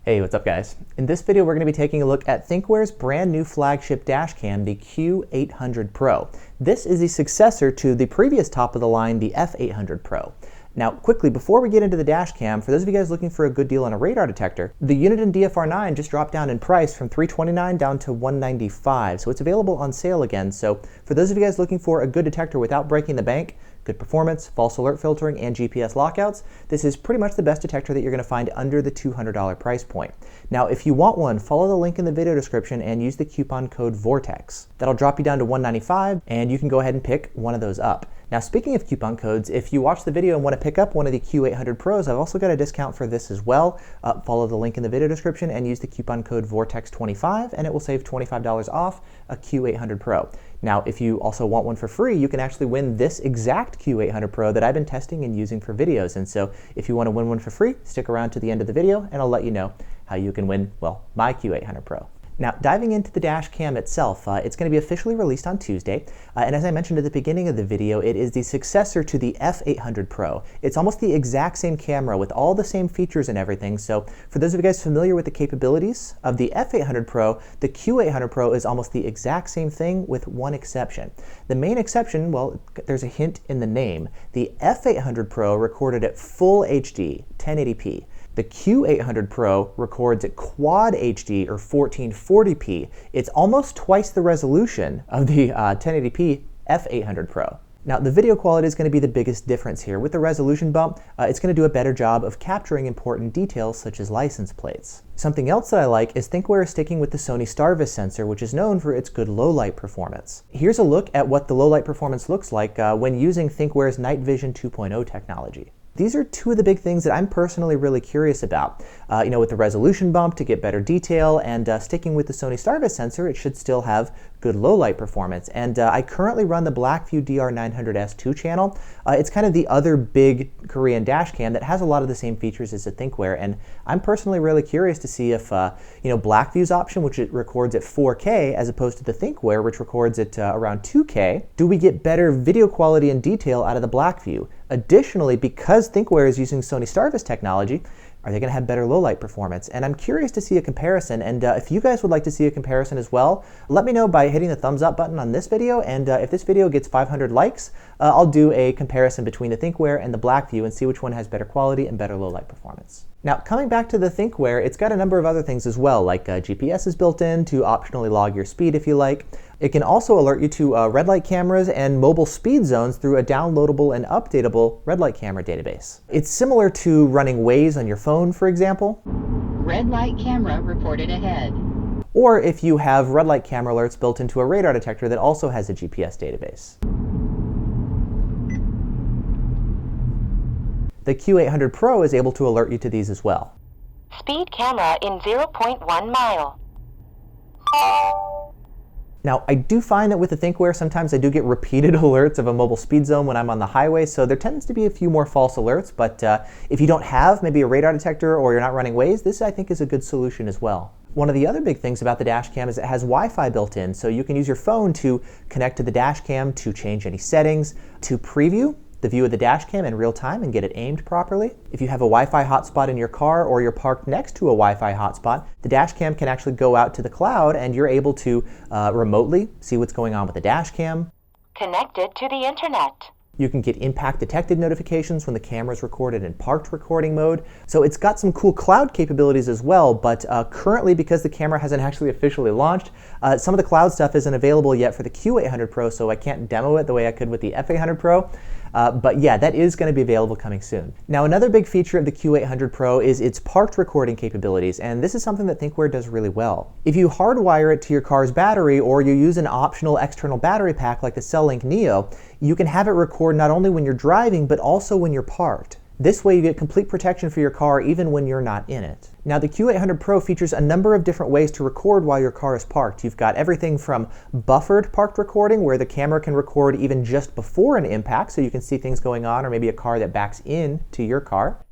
Hey, what's up guys? In this video we're going to be taking a look at Thinkware's brand new flagship dashcam, the Q800 Pro. This is the successor to the previous top of the line, the F800 Pro. Now quickly, before we get into the dashcam, for those of you guys looking for a good deal on a radar detector, the unit in DFR9 just dropped down in price from $329 down to $195, so it's available on sale again. So for those of you guys looking for a good detector without breaking the bank, good performance, false alert filtering, and GPS lockouts, this is pretty much the best detector that you're going to find under the $200 price point. Now, if you want one, follow the link in the video description and use the coupon code VORTEX. That'll drop you down to $195, and you can go ahead and pick one of those up. Now, speaking of coupon codes, if you watch the video and want to pick up one of the Q800 Pros, I've also got a discount for this as well. Follow the link in the video description and use the coupon code VORTEX25, and it will save $25 off a Q800 Pro. Now, if you also want one for free, you can actually win this exact Q800 Pro that I've been testing and using for videos. And so if you want to win one for free, stick around to the end of the video and I'll let you know how you can win, well, my Q800 Pro. Now, diving into the dash cam itself, it's going to be officially released on Tuesday, and as I mentioned at the beginning of the video, it is the successor to the F800 Pro. It's almost the exact same camera with all the same features and everything, so for those of you guys familiar with the capabilities of the F800 Pro, the Q800 Pro is almost the exact same thing with one exception. The main exception, well, there's a hint in the name. The F800 Pro recorded at full HD, 1080p. The Q800 Pro records at Quad HD or 1440p. It's almost twice the resolution of the 1080p F800 Pro. Now, the video quality is going to be the biggest difference here. With the resolution bump, it's going to do a better job of capturing important details such as license plates. Something else that I like is Thinkware is sticking with the Sony Starvis sensor, which is known for its good low-light performance. Here's a look at what the low-light performance looks like when using Thinkware's Night Vision 2.0 technology. These are two of the big things that I'm personally really curious about. With the resolution bump to get better detail, and sticking with the Sony Starvis sensor, it should still have good low light performance. And I currently run the Blackview DR900S2 channel. It's kind of the other big Korean dash cam that has a lot of the same features as the Thinkware, and I'm personally really curious to see if Blackview's option, which it records at 4K as opposed to the Thinkware, which records at around 2K, do we get better video quality and detail out of the Blackview? Additionally, because Thinkware is using Sony Starvis technology, are they going to have better low-light performance? And I'm curious to see a comparison, and if you guys would like to see a comparison as well, let me know by hitting the thumbs up button on this video, and if this video gets 500 likes, I'll do a comparison between the Thinkware and the Blackview and see which one has better quality and better low-light performance. Now, coming back to the Thinkware, it's got a number of other things as well, like GPS is built in to optionally log your speed if you like. It can also alert you to red light cameras and mobile speed zones through a downloadable and updatable red light camera database. It's similar to running Waze on your phone, for example. Red light camera reported ahead. Or if you have red light camera alerts built into a radar detector that also has a GPS database. The Q800 Pro is able to alert you to these as well. Speed camera in 0.1 mile. Now, I do find that with the Thinkware, sometimes I do get repeated alerts of a mobile speed zone when I'm on the highway, so there tends to be a few more false alerts, but if you don't have maybe a radar detector or you're not running Waze, this I think is a good solution as well. One of the other big things about the dashcam is it has Wi-Fi built in, so you can use your phone to connect to the dashcam to change any settings, to preview the view of the dashcam in real time and get it aimed properly. If you have a Wi-Fi hotspot in your car or you're parked next to a Wi-Fi hotspot, the dashcam can actually go out to the cloud and you're able to remotely see what's going on with the dashcam. Connected to the internet. You can get impact detected notifications when the camera is recorded in parked recording mode. So it's got some cool cloud capabilities as well, but currently, because the camera hasn't actually officially launched, some of the cloud stuff isn't available yet for the Q800 Pro, so I can't demo it the way I could with the F800 Pro. But yeah, that is going to be available coming soon. Now, another big feature of the Q800 Pro is its parked recording capabilities, and this is something that Thinkware does really well. If you hardwire it to your car's battery or you use an optional external battery pack like the CellLink Neo, you can have it record not only when you're driving, but also when you're parked. This way you get complete protection for your car even when you're not in it. Now, the Q800 Pro features a number of different ways to record while your car is parked. You've got everything from buffered parked recording, where the camera can record even just before an impact, so you can see things going on, or maybe a car that backs in to your car.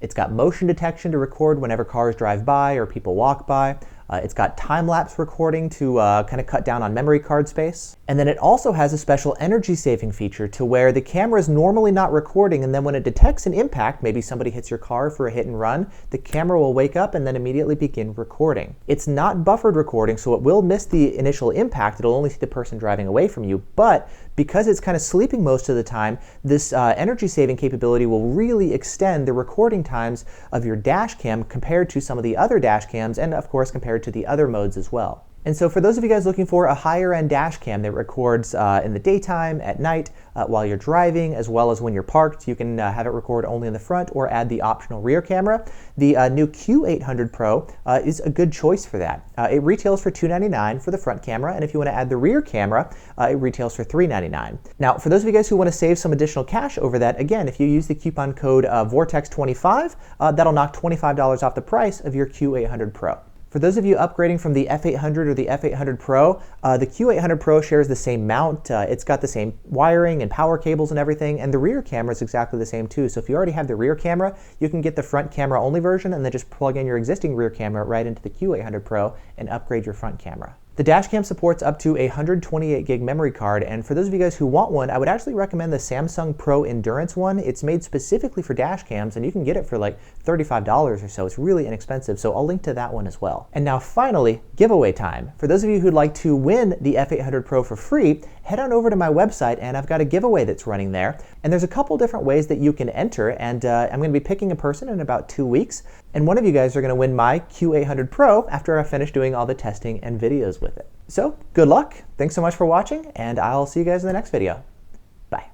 It's got motion detection to record whenever cars drive by or people walk by. It's got time-lapse recording to kind of cut down on memory card space. And then it also has a special energy-saving feature to where the camera is normally not recording, and then when it detects an impact, maybe somebody hits your car for a hit and run, the camera will wake up and then immediately begin recording. It's not buffered recording, so it will miss the initial impact. It'll only see the person driving away from you, but because it's kind of sleeping most of the time, this energy-saving capability will really extend the recording times of your dash cam compared to some of the other dash cams, and of course compared to the other modes as well. And so for those of you guys looking for a higher end dash cam that records in the daytime, at night, while you're driving, as well as when you're parked, you can have it record only in the front or add the optional rear camera. The new Q800 Pro is a good choice for that. It retails for $299 for the front camera, and if you want to add the rear camera, it retails for $399. Now, for those of you guys who want to save some additional cash over that, again, if you use the coupon code Vortex25, that'll knock $25 off the price of your Q800 Pro. For those of you upgrading from the F800 or the F800 Pro, the Q800 Pro shares the same mount. It's got the same wiring and power cables and everything, and the rear camera is exactly the same too. So if you already have the rear camera, you can get the front camera only version and then just plug in your existing rear camera right into the Q800 Pro and upgrade your front camera. The Dashcam supports up to a 128 gig memory card, and for those of you guys who want one, I would actually recommend the Samsung Pro Endurance one. It's made specifically for dashcams, and you can get it for like $35 or so. It's really inexpensive, so I'll link to that one as well. And now finally, giveaway time. For those of you who'd like to win the F800 Pro for free, head on over to my website, and I've got a giveaway that's running there. And there's a couple different ways that you can enter, and I'm going to be picking a person in about 2 weeks, and one of you guys are going to win my Q800 Pro after I finish doing all the testing and videos with it. So, good luck, thanks so much for watching, and I'll see you guys in the next video. Bye.